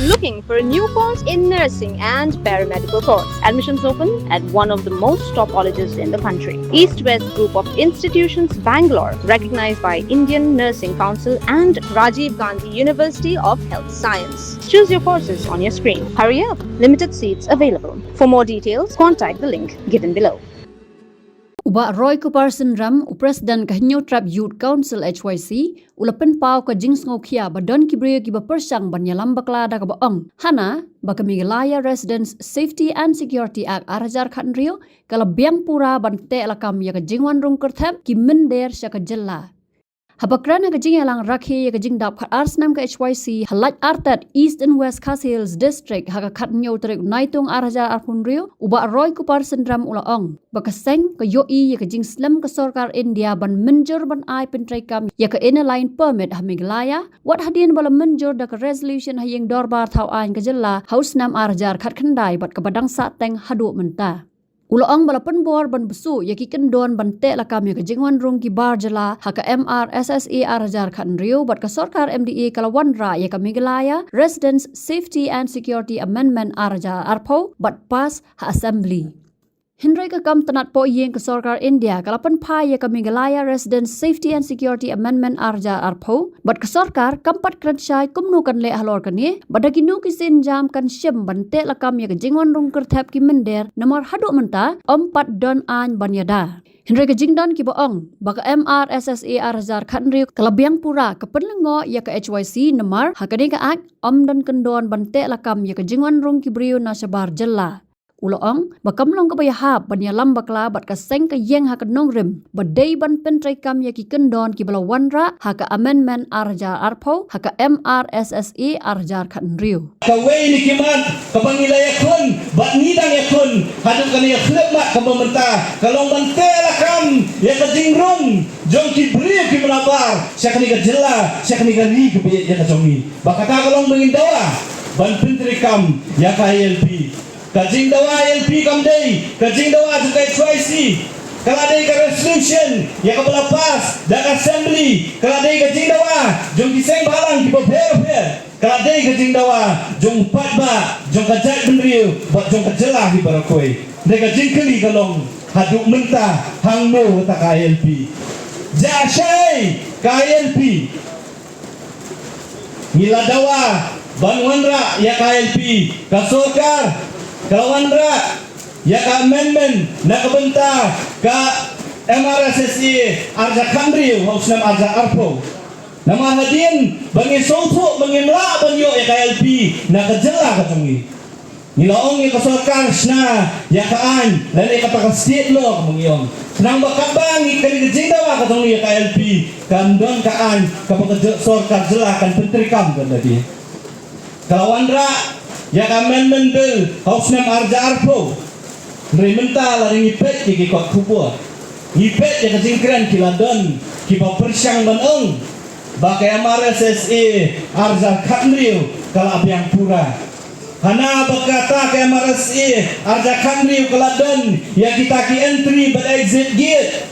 Looking for a new course in nursing and paramedical course? Admissions open at one of the most top colleges in the country. East-West Group of Institutions, Bangalore, recognized by Indian Nursing Council and Rajiv Gandhi University of Health Science. Choose your courses on your screen. Hurry up! Limited seats available. For more details, contact the link given below. Uba Roy Kuparsan Ram, President Kahinyo Trap Youth Council HYC, ulapan pau ka jings ngokia badon kibriyo kiba persang banyalam bakla da kabaong. Hana, baka Migalaya Residence Safety and Security Act Arajar Khanrio, kalabiang pura bante lakam ya ka jingwan rung kerthap ki mender sya ka jella. Habakran ka jing alang rakhi ya ka jing dap khat arsnam ka HYC halaj artat East and West Khas Hills District haka khatnyo trek naitung Arajar Arpunrio uba Roy Kuparsan Ram ulaong. Baka seng ka yoi ya ka jing slam ka sorkar India ban menjur ban ai pentrekam ya ka line permit ha Migalaya wat hadin bala menjur da ka resolution hayeng dorbar thau ain ka jella haus nam Arajar khat khandai bat ka badang sa teng hadu menta. Ulaong balapan bor ban besu ya ki kendon ban te lakam ya ka jingwan rung ki bar jala haka MRSSE Arajar Khanrio bat ka sorkar MDA kalawan ra ya ka Migalaya Residence Safety and Security Amendment Arajar Arpo bat pas ha assembly. Hindray ka kam tanat po yeng ka sorkar India kalapan pa ya ka Migalaya Residence Safety and Security Amendment Arajar Arpo bat ka sorkar kampat kranshay kumnu kan le halor kani badaginu kisin jam kan syem bante lakam ya ka jingwan rung kerthap ki mender nomor hadu menta ompat don an banyada. Hindray ka jingdan ki boong baka MRSSE Arajar Khanrio kalabiang pura ka penlengo ya ka HYC nomor hakani ka ak don kendon bante lakam ya ka jingwan rung ki brio na sabar jella. Uloong, bakamlong kabayahap banyalam bakla bat ka seng ka yeng haka nongrim badai ban pentrekam ya ki kendon ki balawan ra haka amendment Arajar Arpo haka MRSSE Arajar Khanrio. Kawai ni kiman kapangilaya kun bat nidang ya kun hadap kani ya klep mak kamamenta kalong bantela kam ya ka jingrung jong ki brio ki melabar syakani ka jela syakani ka ri ke ya ka jongi bakata kalong mengindawa ban pentrekam ya ka ILP kajing dawa LP kamdei, kajing dawa juga HYC, kaladai ka resolution, ya ka balapas, dak assembly, kaladai kajing dawa, jong kiseng balang ki bober, kaladai kajing dawa, jong patba, jong kajat benriu, bat jong kajelah ki barakoi, dai kajing keli kalong, haduk mentah, hangmo tak KLP, jashai KLP, ngila dawa, banwanra ya KLP, kasorkar. Kawandra ya ka amendment na kabenta ka MRSSE Arajar Khanrio hausnam Arajar Arpo nama hadin bangi songpo bangi mla banyo ya ka LP na kajela ka tungi nilaong ya ka sorkar na ya ka an lan ya ka state law ka mangiyon nang bakabang ikali kajindawa ka tungi ya ka LP kandon ka an kapag sorkar jela kan pentrikam kan tadi Kawandra ya amendment bill hausnam Arajar Arpo rementa lari ngipet ki kot kubur ngipet ya kajingkran ki London ki pa persyang banong bakai MRSSE Arajar Khanrio kala abiang pura hana berkata ke MRSSE Arajar Khanrio ke London ya kita ki entry but exit gate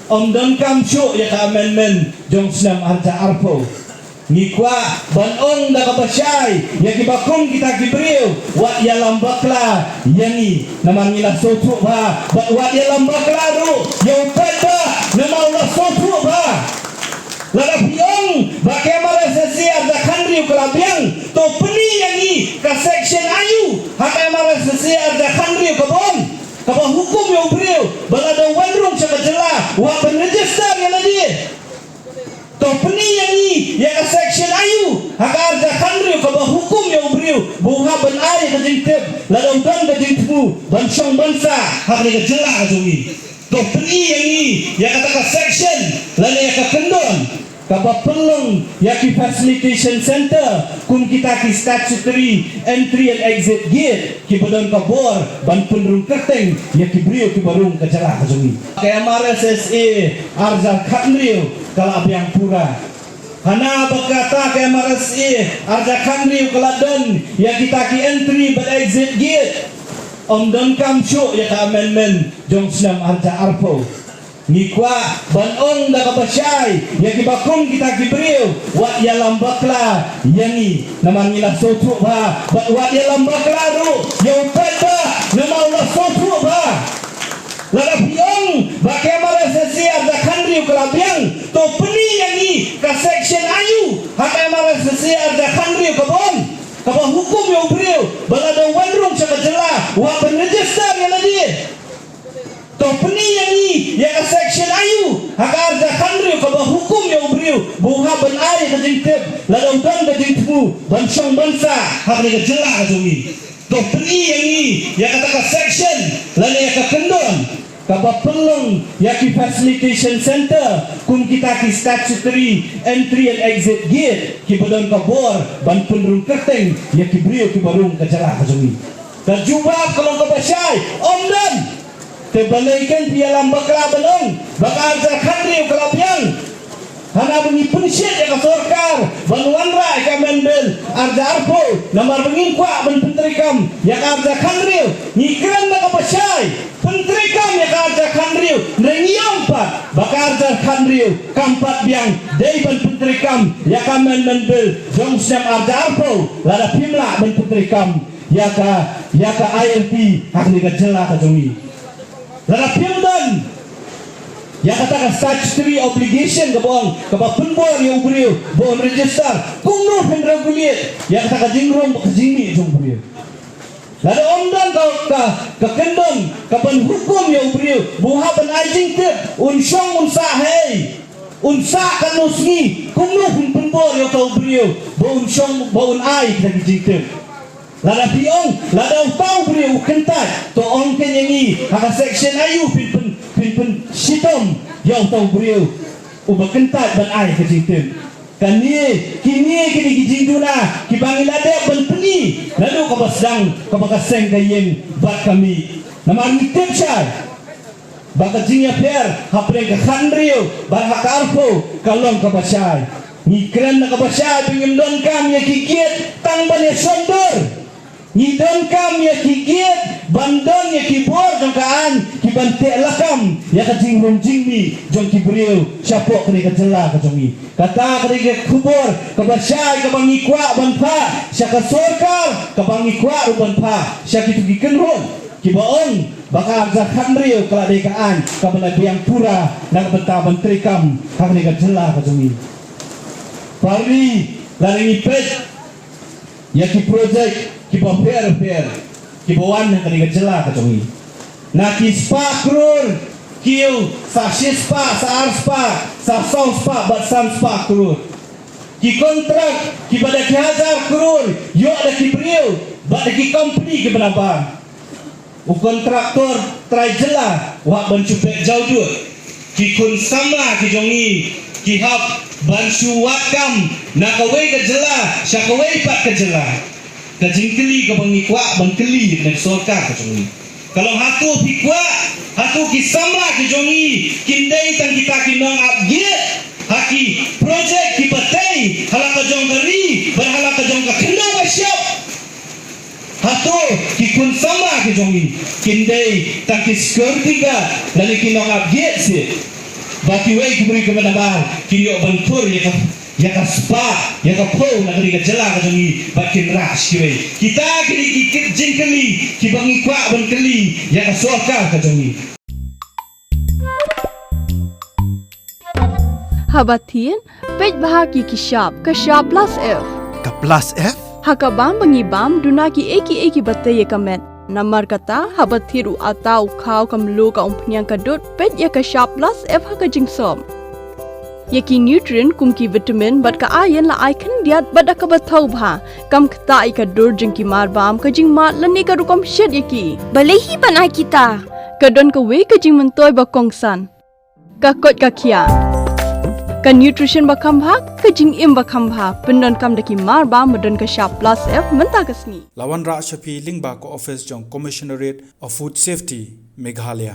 don kam show ya ka amendment jongsnam Arajar Arpo ngikwa banong da kabasyay ya kibakong kita kibriw wat ya lambakla yangi naman nila sotu ba wat ya lambakla ru ya upet ba naman ula sotu ba lada piyong bakay marasasi Arajar Khanrio kalabiang to peni yangi ka section ayu haka marasasi Arajar Khanrio kabon kabon hukum ya ubriw balada wanrung sa kajela wat penregister ya ladi company yang ni yang section ayu haka Arajar Khanrio ka ba hukum yang ubriu buha ban ay ka jingteb ladong dan ka jingtbu ban syong bansa haka ni ka jela ka jungi company yang ni yang kata ka section lana yang ka kendon ka ba pelong yang ki facilitation center kun kita ki statutory entry and exit gate ki badon ka bor ban penrung kerteng yang ki brio ki barung ka jela ka jungi kaya MRSSE Arajar Khanrio kala abiang pura hana berkata ke MRSSE Arajar Khanrio ke London ya kita ki entry but exit gate don kam show ya ka amendment jongsnam Arajar Arpo ngikwa banong da kabasyay ya kibakum kita kibriu wat ya lambakla yangi naman nila sotu ba wat ya lambakla ru ya upet ba naman la sotu ba lada piong bagaimana sesiar da kandri kelabiang to peni yangi ka section ayu bagaimana sesiar da kandri kabon kabah hukum ya ubriu balada wanrung sa kajela wa penregister ya ladi to peni yangi ya ka section ayu hakar da kandri kabah hukum ya ubriu buha ban ai ka jingtep lada udan ka jingtmu ban syong bansa hakni kajela ka jungi to peni yangi ya kata ka section lada ya ka kendon kapa pelong yaki facilitation center kum kita ki statutory entry and exit gate ki badon kabor ban penrung kerteng yaki brio ki barung kacara kajungi terjubab kalau kabasyay omdan tebalaikan dia lambak labanong bakal zakhandri kalabyang hana bengi pensyet ya kasorkar banuanra ya mendel arja arpo namar bengin kwa ben pentrikam ya arja khandri ngikran na kabasyay pentrikam ya karja khandriu nrengiam pat bakarja khandriu kampat biang dei ban pentrikam ya kamen mendel jong sem arja arpo lada pimla ban pentrikam ya ka ILP hakni ka jela ka jongi lada pimdan ya kata ka statutory obligation ka boong ka penbor ya ubriu boong register kungno penregulier ya kata ka jingrong ka jingmi jong ubriu lalu omdan ka kendon ka ban hukum ya ubriu buha ban ajing tip unsyong unsa hei unsa kanusngi kumno penbor ya ka ubriu bo unsyong bo unai kita jing tip lada piong lada utau ubriu kentat to ong kenyangi haka section ayu pin sitom ya utau ubriu uba kentat ban ai ka jing tip kini kini gijinduna kibangilade penpeni lalu kabasdang kabakaseng kayeng bat kami namang itip siya baka jingya per hapre ka khandriyo bar hakarpo kalong kabasyay ngikran na kabasyay pingimdon kam ya kikit tang bane sondor ngidon kam ya kikit bandon ya kibor jong kaan kibante lakam ya kajing jingmi jong kibriu syapok kini kajela kajongi kata kini kubor kabasyay kabangi kwa banpa sya kasorkar kabangi kwa banpa sya kitu gikenron kibaon baka arja khandriu kaladekaan kabana biang pura na kabenta bantrikam kini kajela kajongi pari laringi pet ya ki project kiba fair kibawan na kani kajela kajongi na kispa krur kiu sa shispa sa arspa sa songspa bat samspa krur ki kontrak ki pada ki hazar krur yo ada ki brio bat ki company ki berapa u kontraktor trai jela wa ban cupek jauh dua ki kun sama ki jongi ki hap ban suwakam na kawai kajela sya kawai pat kajela kajingkeli ka bangikwa bangkeli nek sorka ka jongi kalau hatu pikwa hatu kisama ki jongi kindai tang kita kinong abgiet haki project ki batai halaka jong gari berhalaka jong ka kendo wasyap hatu ki kun sama ki jongi kindai tang ki security ka lali kinong abgiet si baki wei ki beri kepada bar kinyo bantur ya ka spa ya ka po na kini ka jela ka jongi bakin ras kiwe kita kini ikit jingkeli ki bangi kwa bangkeli ya ka soka ka jongi habatin pej bahagi kishap kashap plus f ka plus f hakabam bangi bam dunaki eki batai kamet namar kata habathiru atau khau kamlu ka umpnyang kadut pej ya kashap plus f haka jingsom yaki nutrient kumki vitamin bat ka iron la icon diat bada ka bathau bha kam khta ka dur jingki mar bam ka jing mat lani ka rukom shed yaki balehi banai kita kadon ka we ka jing mentoy ba kongsan ka kot ka khia ka nutrition ba kham bha ka jing im ba kham bha pendon kam daki mar bam madon ka sharp plus f menta kasni lawan ra shapi lingba ko office jong commissionerate of food safety Meghalaya